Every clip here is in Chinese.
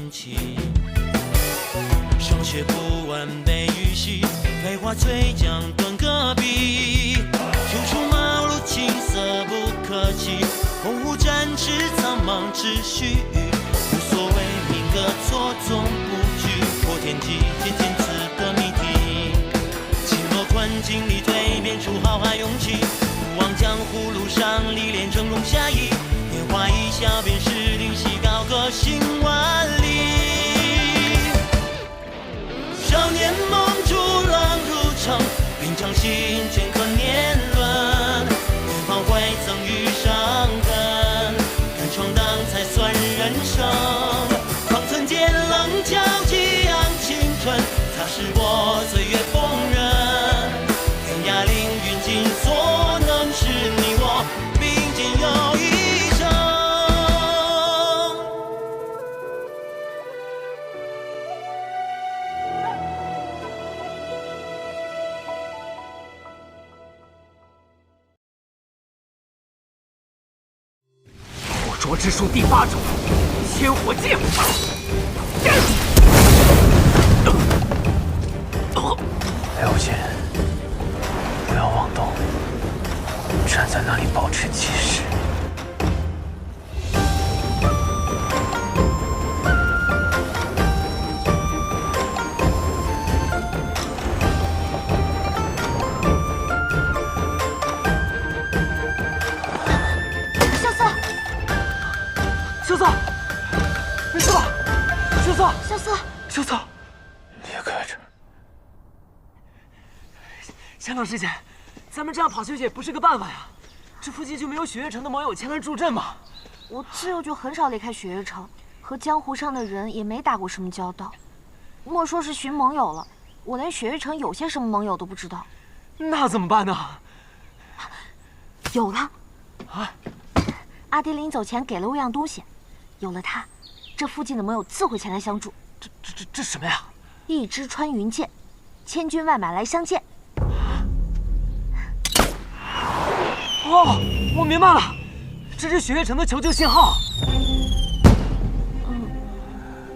心情。上学不完背语系，废话嘴讲断个笔。修出茅庐青涩不可及，鸿鹄展翅苍茫秩序。无所谓命格错综布局，破天际渐渐词的谜题。轻若困境里蜕变出豪华勇气，不忘江湖路上历练峥嵘侠义。年华一笑便是灵犀，高歌行万里。少年梦逐浪入城，并将心镌刻年轮。远方未曾遇伤痕，敢闯荡才算人生。方寸间棱角激昂青春，擦拭我岁月风刃。天涯凌云尽所能，是你我并肩又一生。捕捉之术第8种，千火剑法。了解，不要妄动，站在那里保持气势。萧瑟，萧瑟，没事吧？萧瑟，萧瑟，萧瑟，离开这儿。香港师姐，咱们这样跑下去也不是个办法呀。这附近就没有雪月城的盟友前来助阵吗？我自幼就很少离开雪月城，和江湖上的人也没打过什么交道。莫说是寻盟友了，我连雪月城有些什么盟友都不知道。那怎么办呢？有了！啊！阿爹临走前给了我样东西，有了它，这附近的盟友自会前来相助。这什么呀？一支穿云箭，千军万马来相见。哦，我明白了，这是雪月城的求救信号。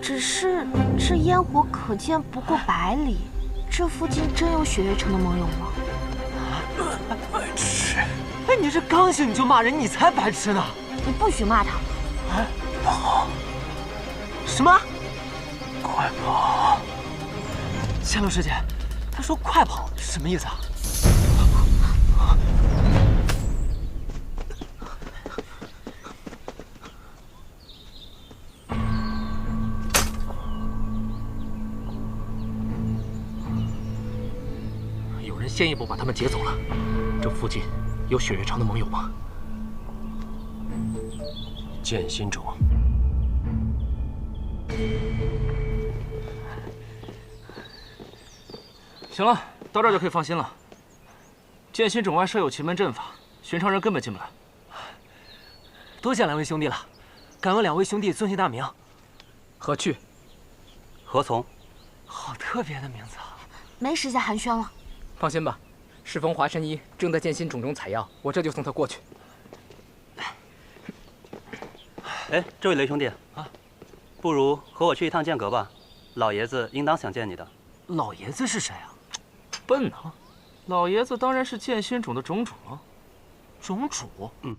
只是这烟火可见不过100里，这附近真有雪月城的盟友吗？白痴！哎，你这刚醒你就骂人，你才白痴呢！你不许骂他！哎，跑！什么？快跑！香六师姐，她说快跑，什么意思啊？有人先一步把他们劫走了。这附近有雪月城的盟友吗？剑心种。行了，到这儿就可以放心了。剑心冢外设有奇门阵法，寻常人根本进不来。多谢2位兄弟了，敢问2位兄弟尊姓大名？何去？何从？好特别的名字啊！没时间寒暄了。放心吧，适逢华神医正在剑心冢中采药，我这就送他过去。哎，这位雷兄弟啊，不如和我去一趟剑阁吧，老爷子应当想见你的。老爷子是谁啊？笨啊！老爷子当然是剑心冢的冢主了。冢主？嗯。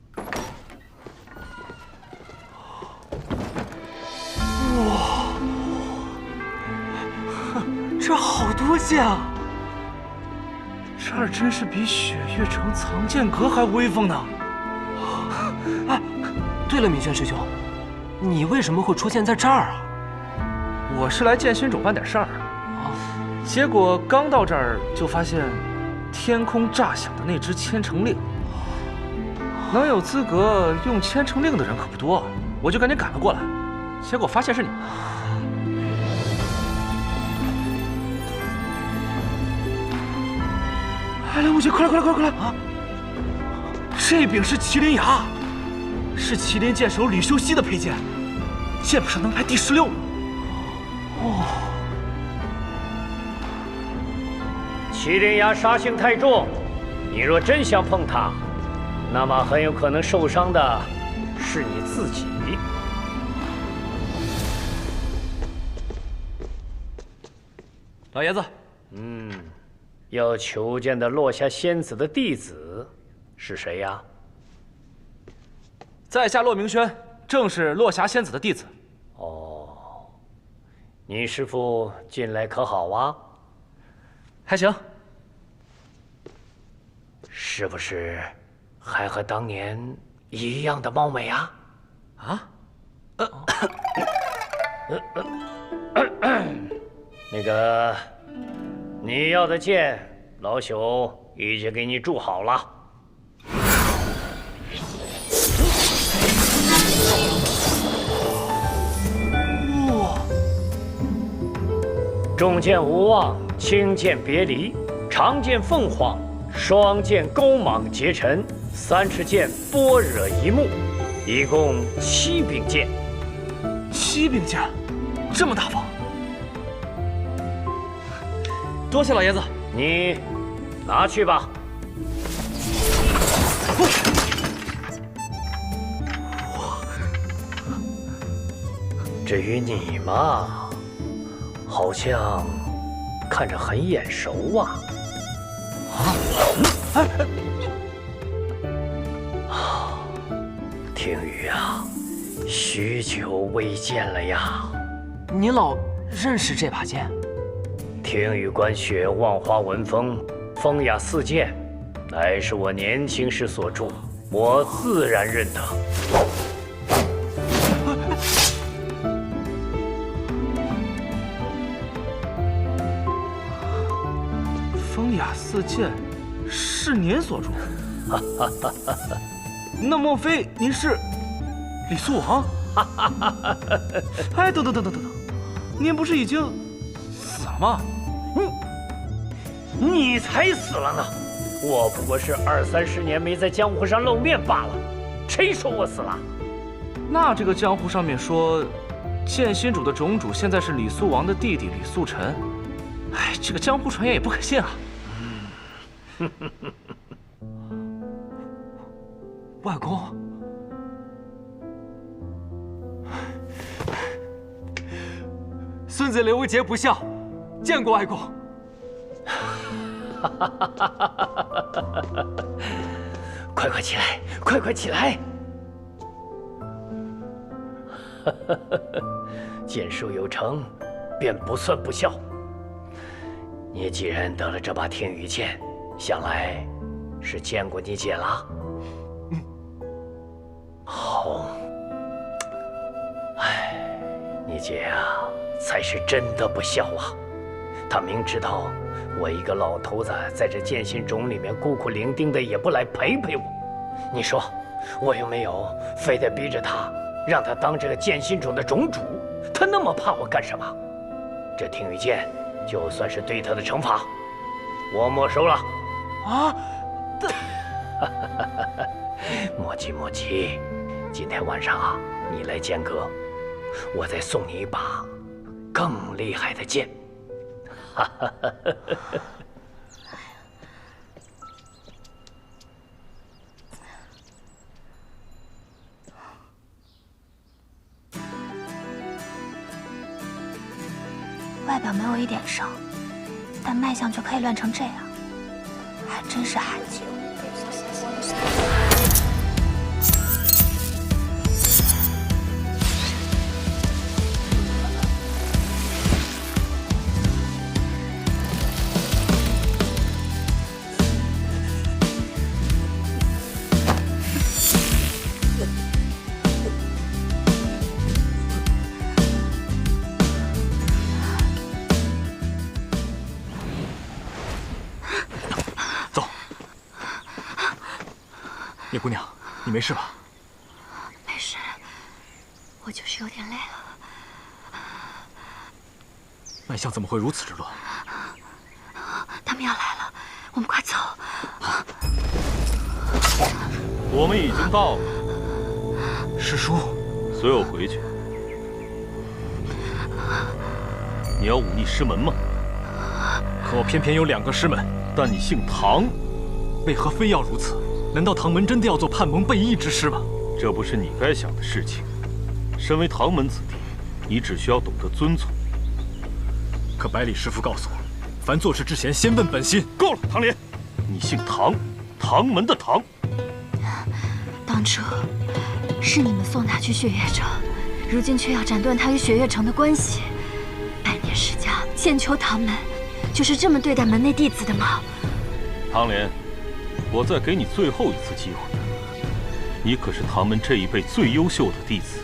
哇，这好多剑啊！这儿真是比雪月城藏剑阁还威风呢。哎，对了，明轩师兄，你为什么会出现在这儿啊？我是来剑心冢办点事儿，结果刚到这儿就发现天空炸响的那支千城令，能有资格用千城令的人可不多，我就赶紧赶了过来，结果发现是你。哎，梁无忌，快来啊！这柄是麒麟牙，是麒麟剑手吕修西的佩剑，剑谱上能排第16呢。哦，麒麟牙杀性太重，你若真想碰它，那么很有可能受伤的是你自己。老爷子，要求见的落霞仙子的弟子是谁呀？在下骆明轩，正是落霞仙子的弟子。哦，你师父近来可好啊？还行。是不是还和当年一样的貌美啊？啊？那个，你要的剑，老朽已经给你铸好了。哇！重剑无望，轻剑别离，长剑凤凰，双剑勾芒结尘，三尺剑般若一目，一共7柄剑。7柄剑，这么大方。多谢老爷子。你拿去吧。至于你嘛，好像看着很眼熟啊。听雨啊，许久未见了呀。您老认识这把剑？听雨观雪，望花闻风，风雅四剑，乃是我年轻时所著，我自然认得。风雅四剑是您所著？那莫非您是李素王？哎，等，您不是已经死了吗？你才死了呢！我不过是20-30年没在江湖上露面罢了，谁说我死了？那这个江湖上面说，剑心主的种主现在是李素王的弟弟李素臣。哎，这个江湖传言也不可信啊。外公，孙子刘无节不孝，见过外公。快起来，快起来！剑术有成，便不算不孝。你既然得了这把天羽剑，想来是见过你姐了。好。哎，你姐啊，才是真的不孝啊！她明知道我一个老头子在这剑心冢里面孤苦伶仃的，也不来陪陪我。你说，我又没有非得逼着他，让他当这个剑心冢的冢主，他那么怕我干什么？这天羽剑就算是对他的惩罚，我没收了。啊！莫急，今天晚上啊，你来剑阁，我再送你一把更厉害的剑。外表没有一点伤，但脉象却可以乱成这样，还真是罕见。叶姑娘，你没事吧？没事，我就是有点累了。脉象怎么会如此之乱？他们要来了，我们快走。我们已经到了。师叔，随我回去。你要忤逆师门吗？可我偏偏有2个师门，但你姓唐，为何非要如此？难道唐门真的要做叛蒙背义之师吗？这不是你该想的事情。身为唐门子弟，你只需要懂得遵从。可百里师傅告诉我，凡做事之前，先问本心。够了，唐莲，你姓唐，唐门的唐。当初是你们送他去雪月城，如今却要斩断他与雪月城的关系。百年世家，千秋唐门，就是这么对待门内弟子的吗？唐莲，我再给你最后一次机会。你可是唐门这一辈最优秀的弟子，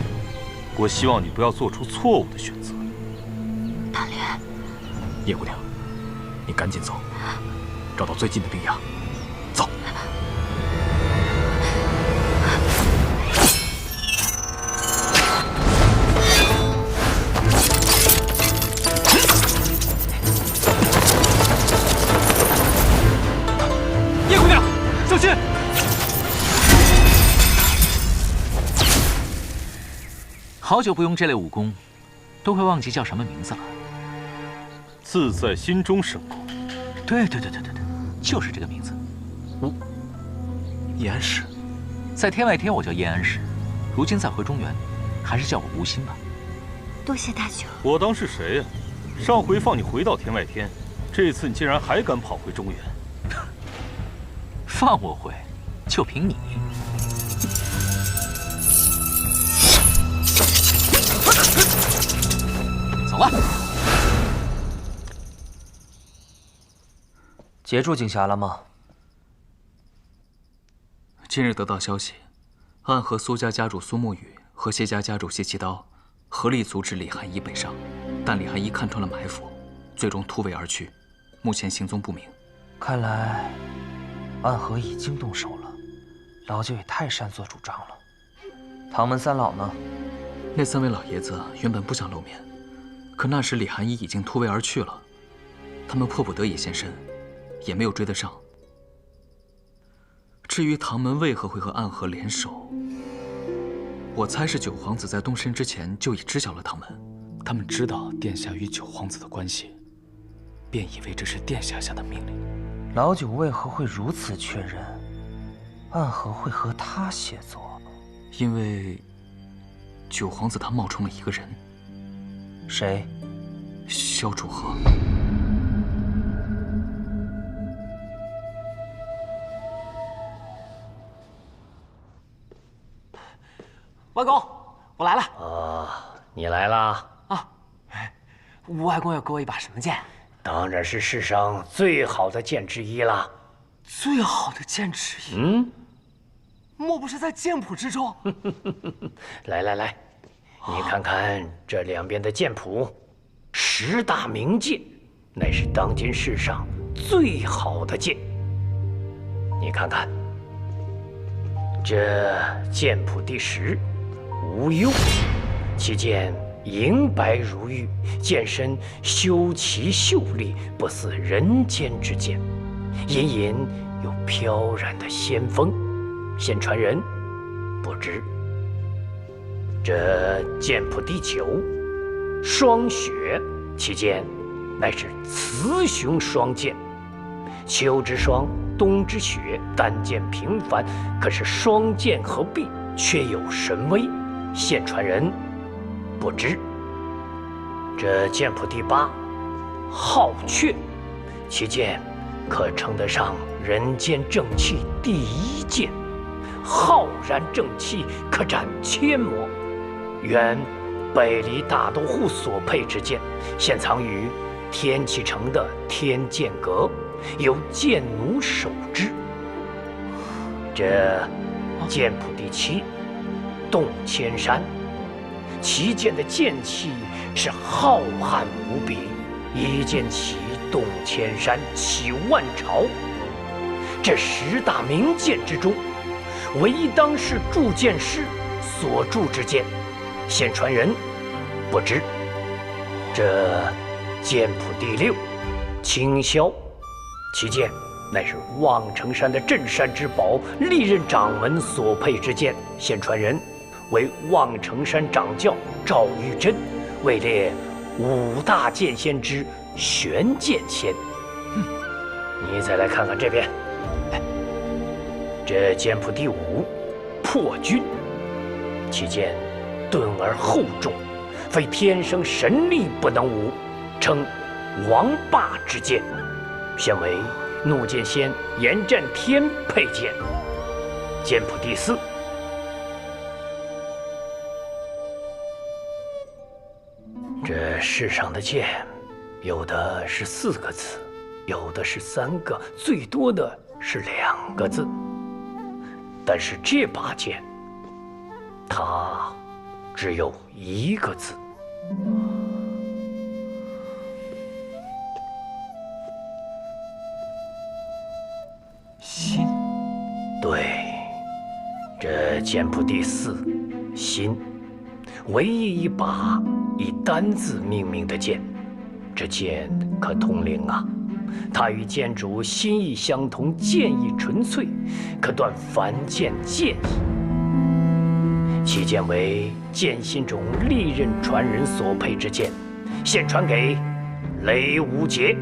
我希望你不要做出错误的选择。唐莲，叶姑娘，你赶紧走，找到最近的冰崖，走。叶姑娘，小心！好久不用这类武功，都快忘记叫什么名字了。自在心中神功。对，就是这个名字。燕安石，在天外天我叫燕安石，如今再回中原，还是叫我吴心吧。多谢大舅。我当是谁呀？上回放你回到天外天，这次你竟然还敢跑回中原？放我回，就凭你？走吧。截住景霞了吗？今日得到消息，暗河苏家家主苏沐雨和谢家家主谢奇刀合力阻止李寒一北上，但李寒一看穿了埋伏，最终突围而去，目前行踪不明。看来暗河已经动手了，老舅也太擅作主张了。唐门三老呢？那三位老爷子原本不想露面，可那时李寒一已经突围而去了，他们迫不得已现身，也没有追得上。至于唐门为何会和暗河联手，我猜是九皇子在动身之前就已知晓了唐门，他们知道殿下与九皇子的关系，便以为这是殿下下的命令。老九为何会如此确认暗河会和他协作？因为九皇子他冒充了一个人。谁？萧楚河。外公，我来了。你来啦？吴外公要给我一把什么剑？当然是世上最好的剑之一啦。最好的剑之一？莫不是在剑谱之中？来，你看看这两边的剑谱，10大名剑，乃是当今世上最好的剑。你看看，这剑谱第10，无忧，其剑银白如玉，剑身修齐秀丽，不似人间之剑，隐隐有飘然的仙风。现传人不知。这剑谱第9，霜雪，其剑乃是雌雄双剑，秋之霜，冬之雪，单剑平凡，可是双剑合璧，却有神威。现传人不知。这剑谱第8，皓阙，其剑可称得上人间正气第1剑，浩然正气，可斩千魔。原北离大都护所佩之剑，现藏于天启城的天剑阁，由剑奴守之。这剑谱第7，洞千山，其剑的剑气是浩瀚无比，一剑起洞千山，起万朝。这10大名剑之中，唯一当世铸剑师所铸之剑，现传人不知。这剑谱第6，青霄，其剑乃是望城山的镇山之宝，历任掌门所佩之剑，现传人为望城山掌教赵玉珍，位列5大剑仙之玄剑仙。你再来看看这边，这剑谱第5，破军，其剑钝而厚重，非天生神力不能无，称王霸之剑，现为怒剑仙严战天佩剑，剑谱第4。这世上的剑，有的是4个字，有的是3个，最多的是2个字。但是这把剑，它只有1个字。心。对，这剑谱第4，心，唯一一把以单字命名的剑。这剑可通灵啊，它与剑主心意相通，剑意纯粹，可断凡剑剑意。其剑为剑心中历任传人所佩之剑，现传给雷无节。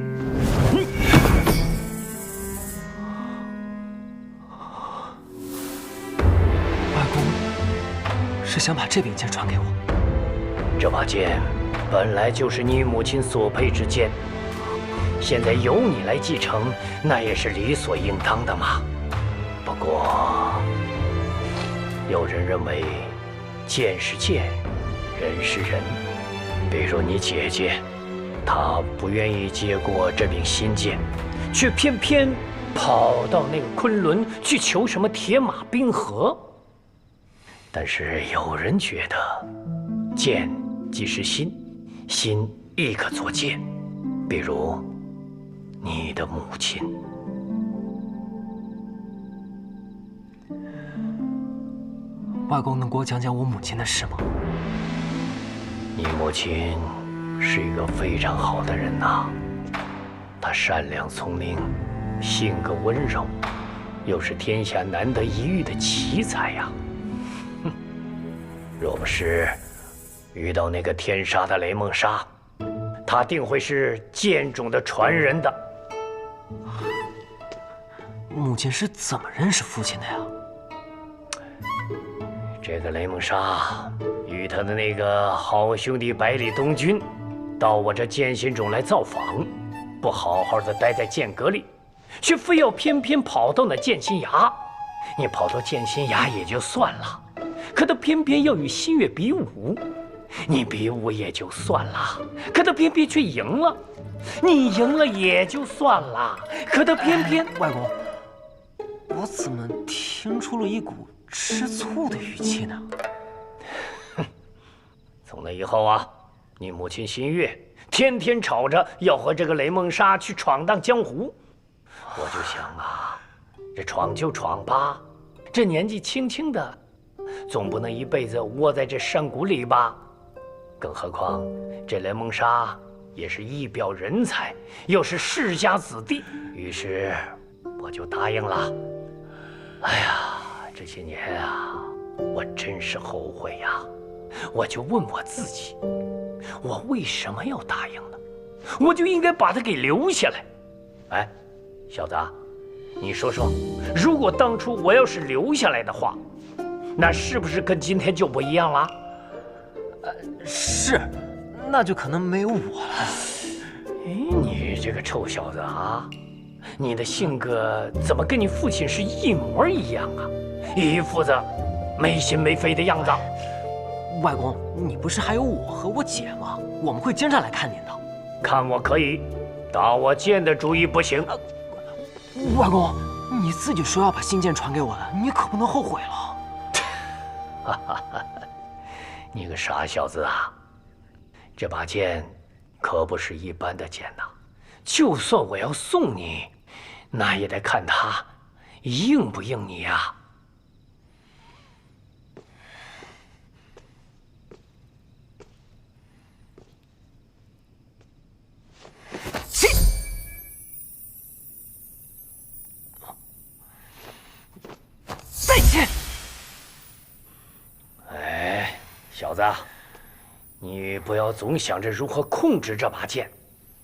外公是想把这柄剑传给我？这把剑本来就是你母亲所佩之剑，现在由你来继承，那也是理所应当的嘛。不过，有人认为，剑是剑，人是人。比如你姐姐，她不愿意接过这柄新剑，却偏偏跑到那个昆仑去求什么铁马冰河。但是有人觉得，剑即是心，心亦可作剑。比如你的母亲。外公能给我讲讲我母亲的事吗？你母亲是一个非常好的人呐，她善良聪明，性格温柔，又是天下难得一遇的奇才呀。哼，若不是遇到那个天杀的雷梦莎，她定会是剑种的传人的。母亲是怎么认识父亲的呀？这个雷梦莎与他的那个好兄弟百里东军，到我这剑心中来造访，不好好的待在剑阁里，却非要偏偏跑到那剑心崖。你跑到剑心崖也就算了，可他偏偏要与新月比武，你比武也就算了，可他偏偏却赢了。你赢了也就算了，可他偏偏……外公，我怎么听出了一股吃醋的语气呢？从那以后啊，你母亲新月天天吵着要和这个雷梦莎去闯荡江湖。我就想啊，这闯就闯吧，这年纪轻轻的，总不能一辈子窝在这山谷里吧？更何况这雷梦莎也是一表人才，又是世家子弟，于是我就答应了。哎呀，这些年啊，我真是后悔呀！我就问我自己，我为什么要答应呢？我就应该把他给留下来。哎，小子，你说说，如果当初我要是留下来的话，那是不是跟今天就不一样了？是，那就可能没有我了。哎，你这个臭小子啊，你的性格怎么跟你父亲是一模一样啊？一副子没心没肺的样子。外公，你不是还有我和我姐吗？我们会经常来看您的。看我可以，打我剑的主意不行。外公，你自己说要把新剑传给我的，你可不能后悔了。哈哈哈！你个傻小子啊！这把剑可不是一般的剑呐，就算我要送你，那也得看它应不应你呀。再见。哎，小子，你不要总想着如何控制这把剑，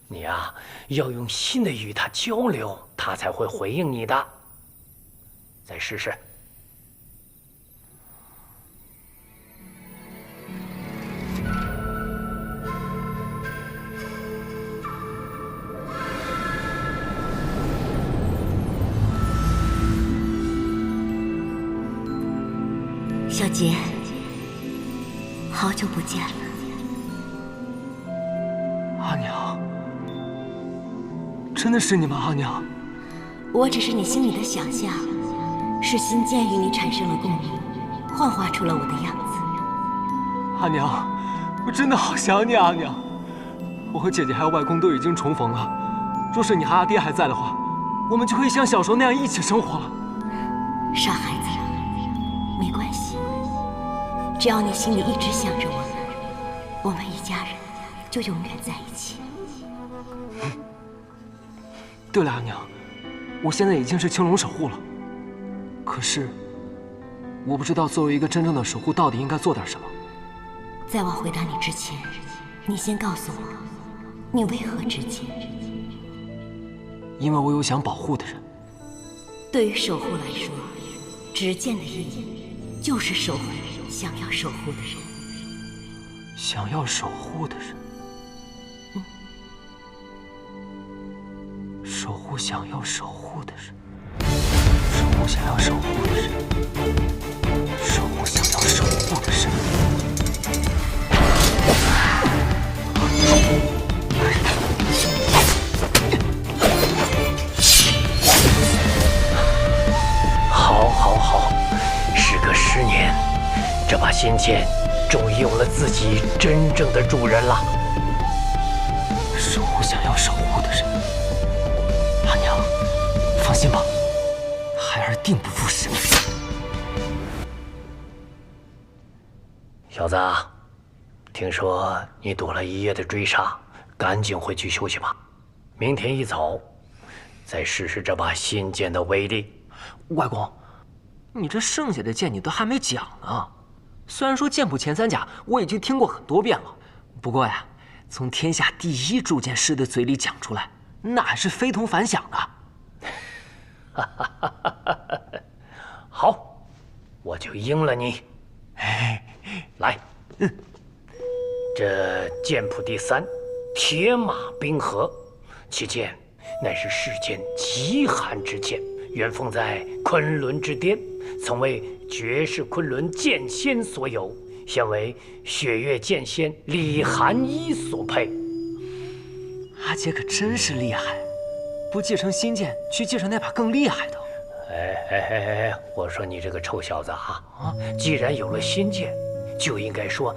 你呀，要用心的与它交流，它才会回应你的。再试试。可杰，好久不见了。阿娘，真的是你吗？阿娘，我只是你心里的想象，是心剑与你产生了共鸣，幻化出了我的样子。阿娘，我真的好想你，阿娘。我和姐姐还有外公都已经重逢了，若是你和阿爹还在的话，我们就可以像小时候那样一起生活了。傻孩子，没关系，只要你心里一直想着我们，我们一家人就永远在一起。对了，阿娘，我现在已经是青龙守护了，可是我不知道作为一个真正的守护，到底应该做点什么。在我回答你之前，你先告诉我，你为何执剑？因为我有想保护的人。对于守护来说，执剑的意义就是守护想要守护的人。想要守护的人。守护想要守护的人。守护想要守护的人。守护想要守护的人。好，时隔10年，这把仙剑终于有了自己真正的主人了。守护想要守护的人，阿娘，放心吧，孩儿定不负使命。小子，听说你躲了1夜的追杀，赶紧回去休息吧。明天一早，再试试这把仙剑的威力。外公，你这剩下的剑你都还没讲呢。虽然说剑谱前3甲我已经听过很多遍了，不过呀，从天下第1铸剑师的嘴里讲出来，那还是非同凡响的。好，我就应了你。来，这剑谱第3，铁马冰河，其剑乃是世间极寒之剑，原封在昆仑之巅，曾为绝世昆仑剑仙所有，现为雪月剑仙李寒一所配。阿姐可真是厉害，不继承新剑，去继承那把更厉害的。我说你这个臭小子啊！既然有了新剑，就应该说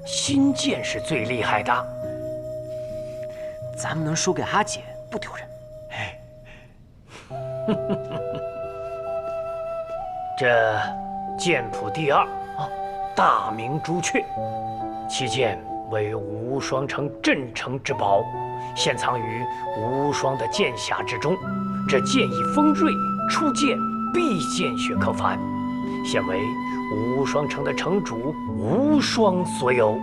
新剑是最厉害的。咱们能输给阿姐不丢人。这剑谱第2，大明朱雀，其剑为无双城镇城之宝，现藏于无双的剑匣之中。这剑意锋锐，出剑必见血可翻，现为无双城的城主无双所有。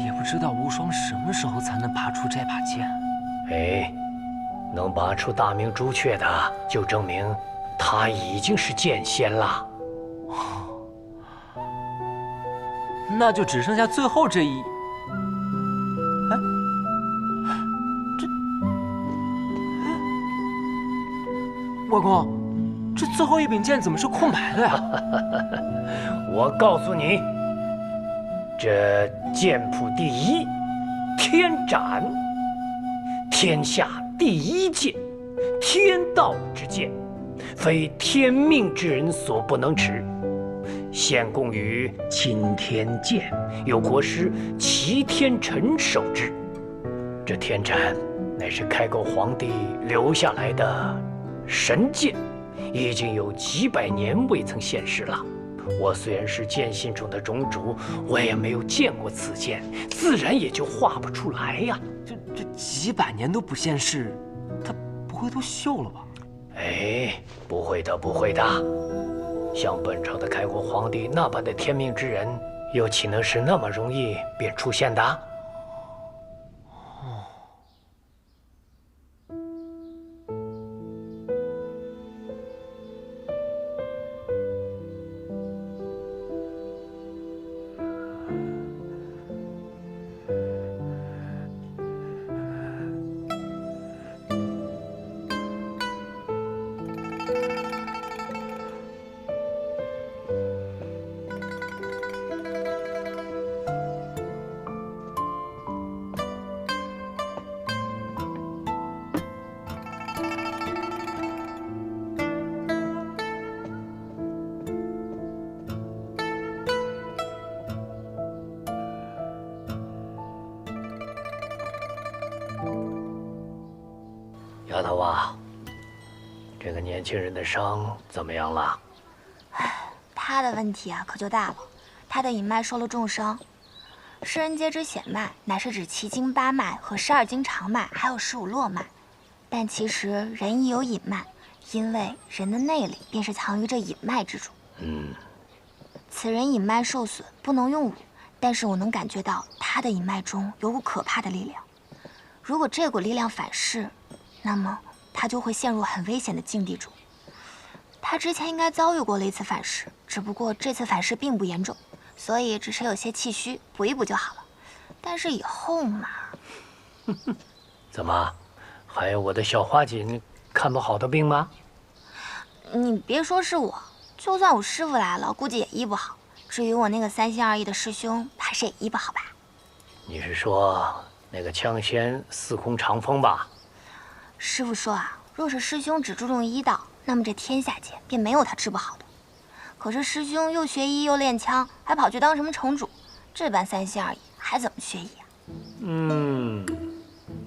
也不知道无双什么时候才能拔出这把剑。能拔出大明朱雀的，就证明他已经是剑仙了。那就只剩下最后这一。外公，这最后一柄剑怎么是空白的呀？我告诉你，这剑谱第1，天斩，天下第1剑，天道之剑，非天命之人所不能持。现供于钦天监，有国师齐天辰守之。这天斩乃是开国皇帝留下来的神剑，已经有几百年未曾现世了。我虽然是剑心中的种主，我也没有见过此剑，自然也就画不出来呀。这几百年都不现世，他不会都锈了吧？不会的，不会的。像本朝的开国皇帝那般的天命之人，又岂能是那么容易便出现的？丫头啊，这个年轻人的伤怎么样了？他的问题啊可就大了，他的隐脉受了重伤。世人皆知显脉乃是指奇经八脉和12经长脉，还有15络脉。但其实人亦有隐脉，因为人的内力便是藏于这隐脉之中。此人隐脉受损，不能用武，但是我能感觉到他的隐脉中有股可怕的力量。如果这股力量反噬，那么他就会陷入很危险的境地中。他之前应该遭遇过了一次反噬，只不过这次反噬并不严重，所以只是有些气虚，补一补就好了。但是以后嘛……怎么，还有我的小花锦看不好的病吗？你别说是我，就算我师傅来了，估计也医不好。至于我那个3心2意的师兄，怕是也医不好吧？你是说那个枪仙司空长风吧？师傅说啊，若是师兄只注重医道，那么这天下间便没有他治不好的。可是师兄又学医又练枪，还跑去当什么城主，这般3心2意还怎么学医啊？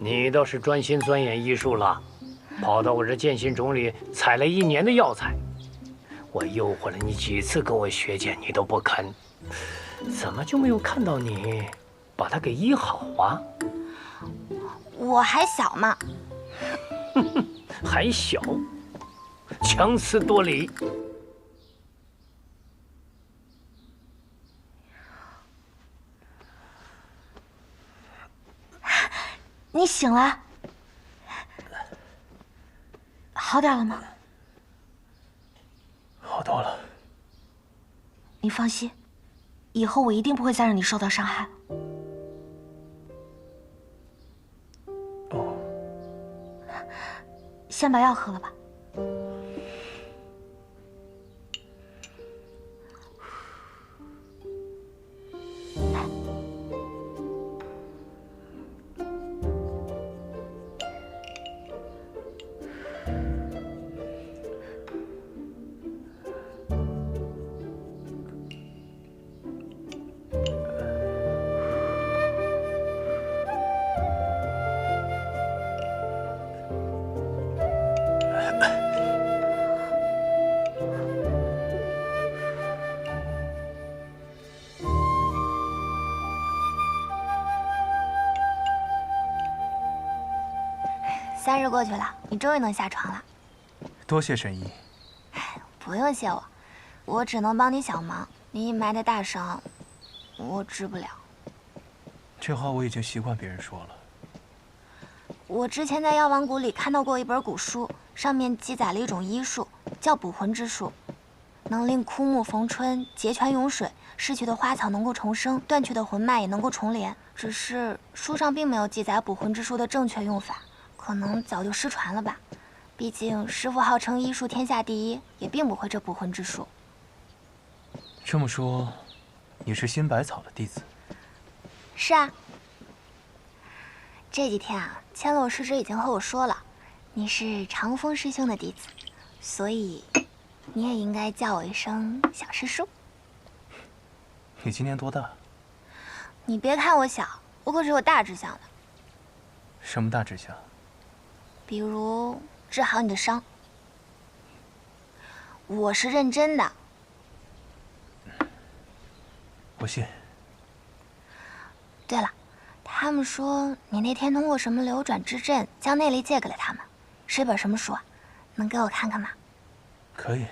你倒是专心钻研医术了，跑到我这剑心冢里采了1年的药材。我诱惑了你几次跟我学剑，你都不肯，怎么就没有看到你把它给医好啊？我还小嘛。还小，强词夺理。你醒了，好点了吗？好多了。你放心，以后我一定不会再让你受到伤害了。哦，先把药喝了吧。3日过去了，你终于能下床了。多谢神医。不用谢我，我只能帮你小忙。你隐脉的大伤，我治不了。这话我已经习惯别人说了。我之前在药王谷里看到过一本古书，上面记载了一种医术，叫捕魂之术，能令枯木逢春，结泉涌水，逝去的花草能够重生，断去的魂脉也能够重连。只是书上并没有记载捕魂之术的正确用法，可能早就失传了吧。毕竟师父号称医术天下第一，也并不会这捕魂之术。这么说，你是新百草的弟子？是啊。这几天啊，千落师侄已经和我说了，你是长风师兄的弟子，所以你也应该叫我一声小师叔。你今年多大？你别看我小，我可是有大志向的。什么大志向？比如治好你的伤。我是认真的。我信。对了，他们说你那天通过什么流转之阵将内力借给了他们，是一本什么书啊？能给我看看吗？可以。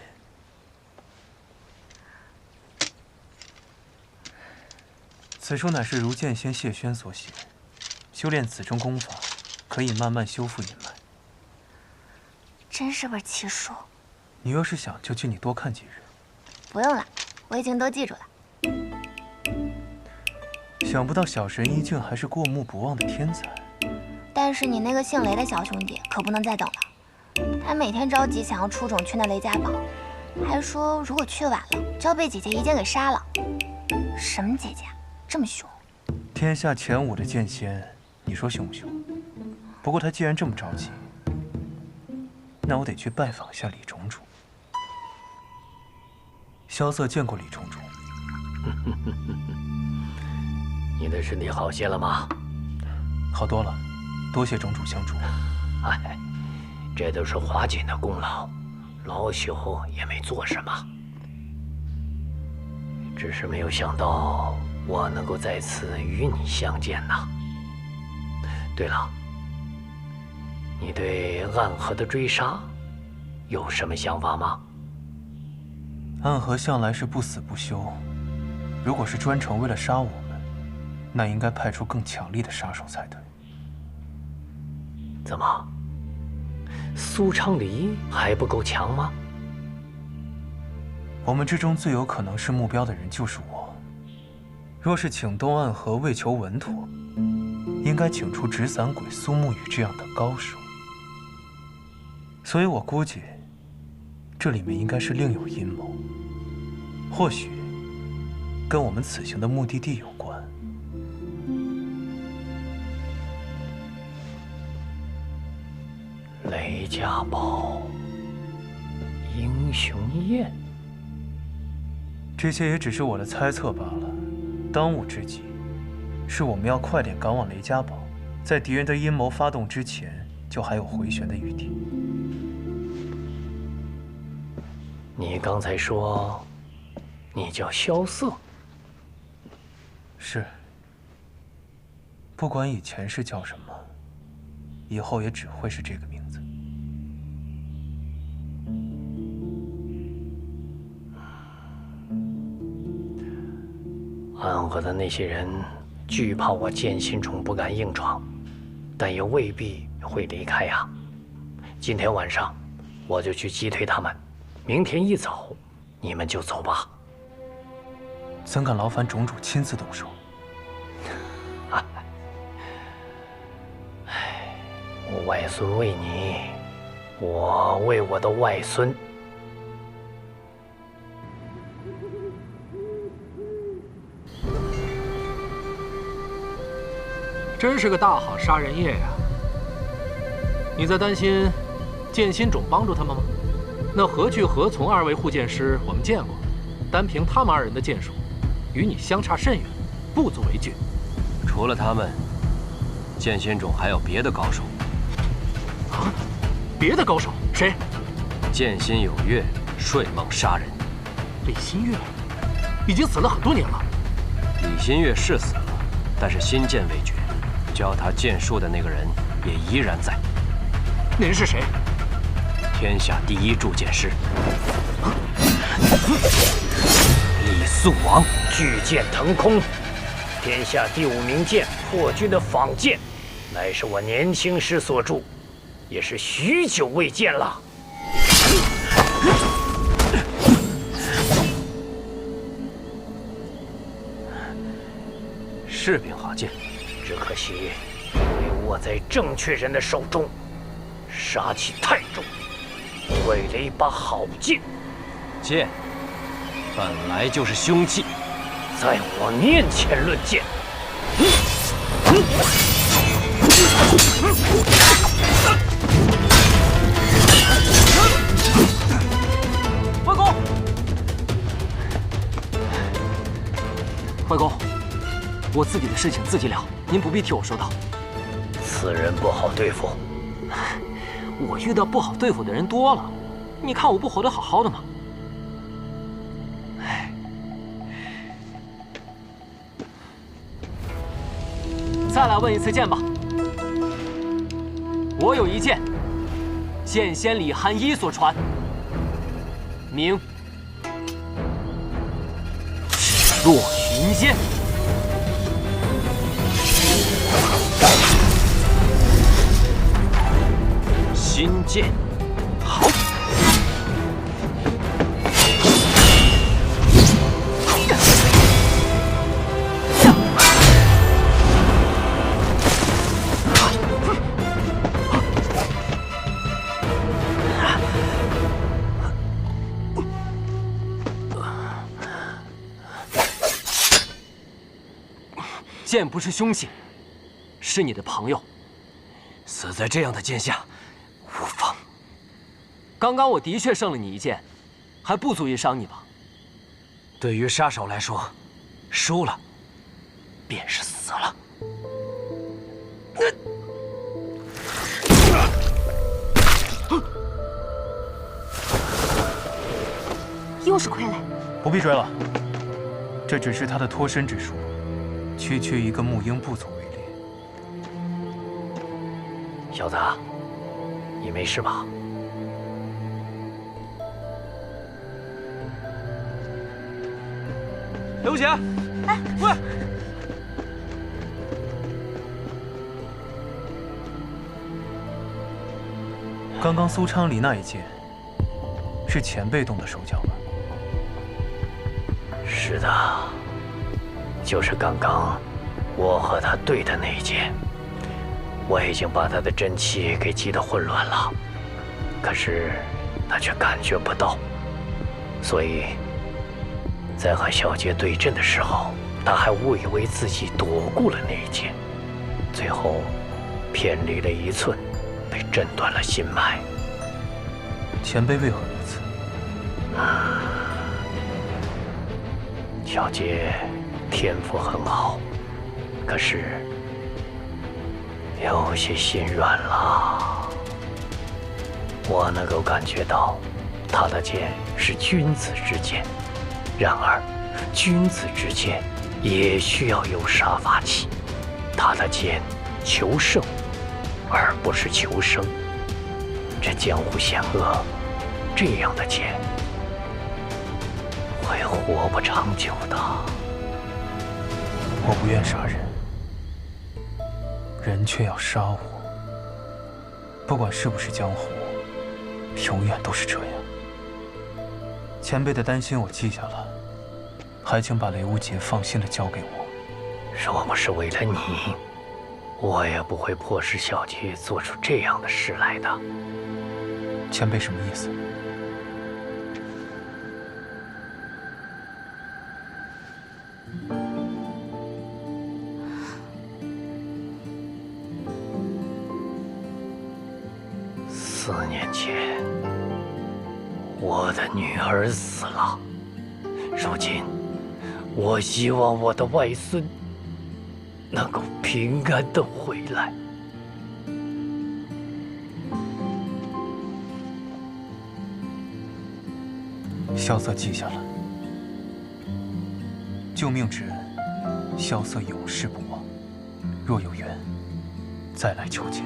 此书乃是如剑仙谢轩所写，修炼此中功法，可以慢慢修复隐脉。真是本奇书。你要是想，就请你多看几日。不用了，我已经都记住了。想不到小神医竟还是过目不忘的天才。但是你那个姓雷的小兄弟可不能再等了，他每天着急想要出种去那雷家堡，还说如果去晚了就要被姐姐一剑给杀了。什么姐姐啊，这么凶？天下前5的剑仙，你说凶不凶？不过他既然这么着急，那我得去拜访一下李种种。萧瑟见过李种种。你的身体好些了吗？好多了，多谢种主相助。哎，这都是华锦的功劳，老朽也没做什么。只是没有想到我能够在此与你相见呐。对了，你对暗河的追杀有什么想法吗？暗河向来是不死不休，如果是专程为了杀我们，那应该派出更强力的杀手才对。怎么，苏昌黎还不够强吗？我们之中最有可能是目标的人就是我。若是请东暗河为求稳妥，应该请出纸伞鬼苏沐雨这样的高手。所以我估计，这里面应该是另有阴谋，或许跟我们此行的目的地有关。雷家堡、英雄宴，这些也只是我的猜测罢了。当务之急，是我们要快点赶往雷家堡，在敌人的阴谋发动之前，就还有回旋的余地。你刚才说，你叫萧瑟？是。不管以前是叫什么，以后也只会是这个名字。暗河的那些人惧怕我剑心冢不敢硬闯，但也未必会离开呀。今天晚上我就去击退他们，明天一早你们就走吧。怎敢劳烦种主亲自动手？我外孙为你，我为我的外孙。真是个大好杀人夜呀！你在担心剑心种帮助他们吗？那何去何从二位护剑师我们见过，单凭他们二人的剑术，与你相差甚远，不足为惧。除了他们，剑心种还有别的高手。啊？别的高手？谁？剑心有月，睡梦杀人。李新月已经死了很多年了。李新月是死了，但是心剑未绝。教他剑术的那个人也依然在。您是谁？天下第一铸剑师，李素王。巨剑腾空，天下第5名剑破军的仿剑，乃是我年轻时所铸，也是许久未见了。是柄好剑。只可惜，被握在正确人的手中，杀气太重，毁了一把好剑。剑本来就是凶器，在我面前论剑。外公，外公，我自己的事情自己了。您不必替我说道。此人不好对付。我遇到不好对付的人多了，你看我不活得好好的吗？再来问一次剑吧。我有一剑，剑仙李寒一所传，名赤若云剑。心剑，好。剑不是凶器，是你的朋友。死在这样的剑下，无妨。刚刚我的确胜了你一剑，还不足以伤你吧？对于杀手来说，输了便是死了。又是傀儡。不必追了，这只是他的脱身之术，区区一个木鹰不足为例。小子，你没事吧？刘姐，哎，喂！刚刚苏昌黎那一剑，是前辈动的手脚吧？是的，就是刚刚我和他对的那一剑，我已经把他的真气给击得混乱了，可是他却感觉不到，所以在和小杰对阵的时候，他还误以为自己躲过了那一剑，最后偏离了1寸，被震断了心脉。前辈为何如此？小杰天赋很好，可是有些心软了。我能够感觉到，他的剑是君子之剑，然而君子之剑也需要有杀伐气。他的剑求胜，而不是求生。这江湖险恶，这样的剑会活不长久的。我不愿杀人，人却要杀我。不管是不是江湖，永远都是这样。前辈的担心我记下了，还请把雷无节放心的交给我。若不是为了你，我也不会迫使小杰做出这样的事来的。前辈什么意思？4年前，我的女儿死了。如今，我希望我的外孙能够平安的回来。萧瑟记下了。救命之恩，萧瑟永世不忘。若有缘，再来求见。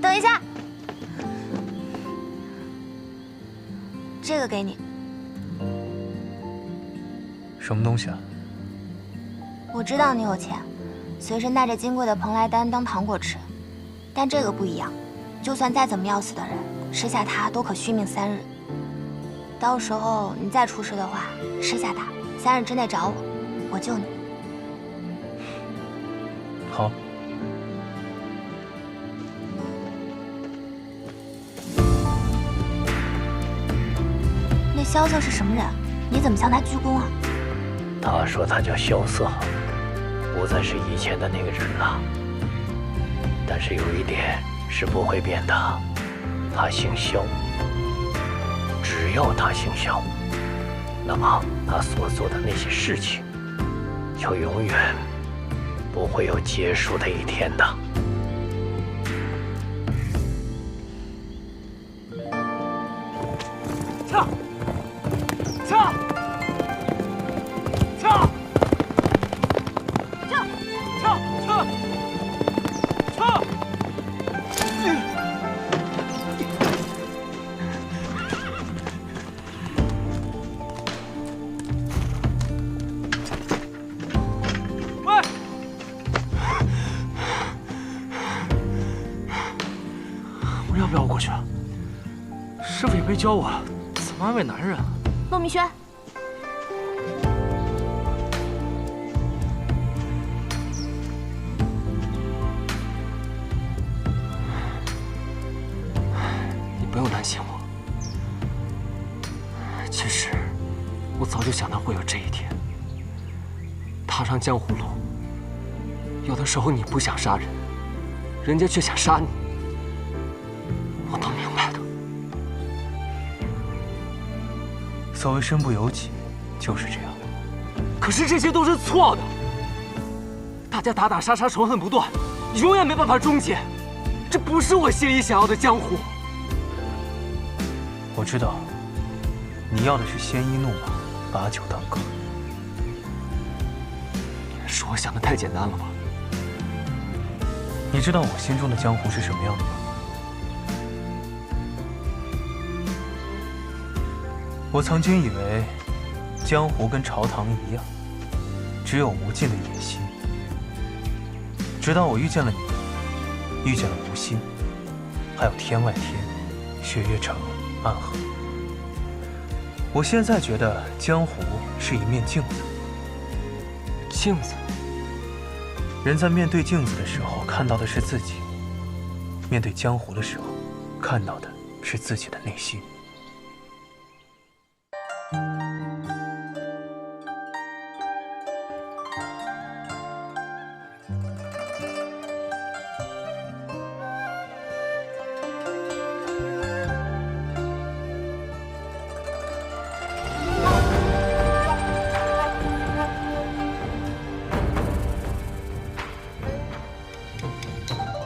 等一下，这个给你。什么东西啊？我知道你有钱，随身带着金贵的蓬莱丹当糖果吃，但这个不一样，就算再怎么要死的人，吃下它都可续命3日。到时候你再出事的话，吃下它，3日之内找我，我救你。好。那萧瑟是什么人？你怎么向他鞠躬啊？他说他叫萧瑟，不再是以前的那个人了。但是有一点是不会变的，他姓萧。只要他姓萧，那么他所做的那些事情，就永远不会有结束的一天的。撤！撤！撤！撤！撤！撤！喂！我要不要过去啊？师傅也没教我怎么安慰男人啊。陆明轩，你不用担心我。其实，我早就想到会有这一天。踏上江湖路，有的时候你不想杀人，人家却想杀你，我都明白的。所谓身不由己，就是这样。可是这些都是错的，大家打打杀杀，仇恨不断，永远没办法终结。这不是我心里想要的江湖。我我知道，你要的是鲜衣怒马，把酒当歌。是我想的太简单了吧？你知道我心中的江湖是什么样的吗？我曾经以为，江湖跟朝堂一样，只有无尽的野心。直到我遇见了你，遇见了吴心，还有天外天、雪月城、暗河。我现在觉得江湖是一面镜子。镜子。人在面对镜子的时候看到的是自己，面对江湖的时候看到的是自己的内心。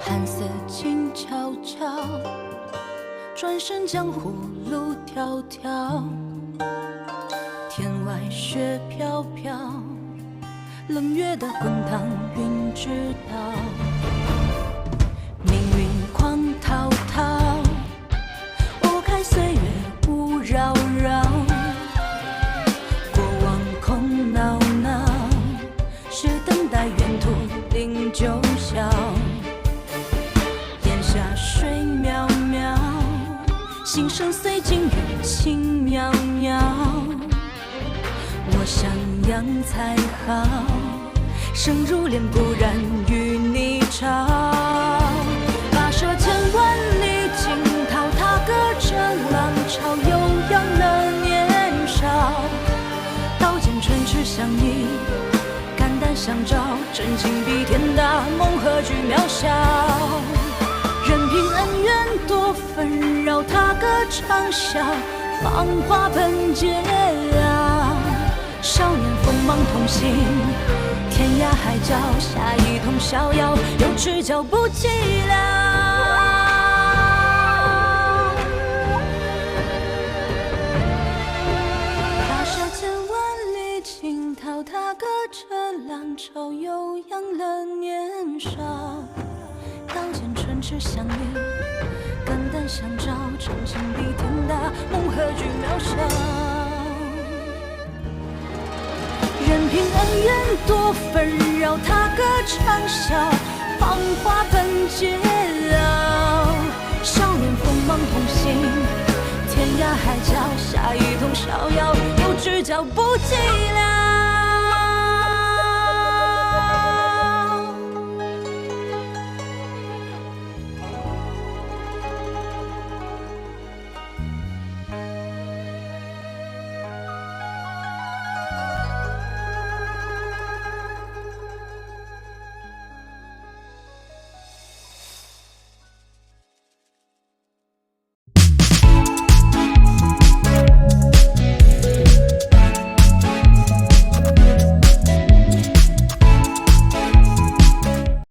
寒色静悄悄，转身江湖路迢迢。天外雪飘飘，冷月的滚烫云知道。命运狂滔滔，拨开岁月雾绕绕。过往空闹闹，是等待远途零九霄。下水渺渺，心声随境遇轻渺渺。我想养才好，生如莲不染与你潮。跋涉千万里惊涛，踏歌着浪潮，悠扬了年少。刀剑唇齿相依，肝胆相照，真情比天大，梦何惧渺小。任凭恩怨多纷扰，踏歌长啸，芳华本皆了。少年锋芒同行，天涯海角，下一通逍遥，有只脚不寂寥。跋涉千万里惊涛，踏歌着浪潮，悠扬了年少。刀剑唇齿相依，肝胆相照，真情比天大，梦何惧渺小。任凭恩怨多纷扰，踏歌长啸，芳华本皆了。少年锋芒同行，天涯海角，下一通逍遥，有只脚不寂寥。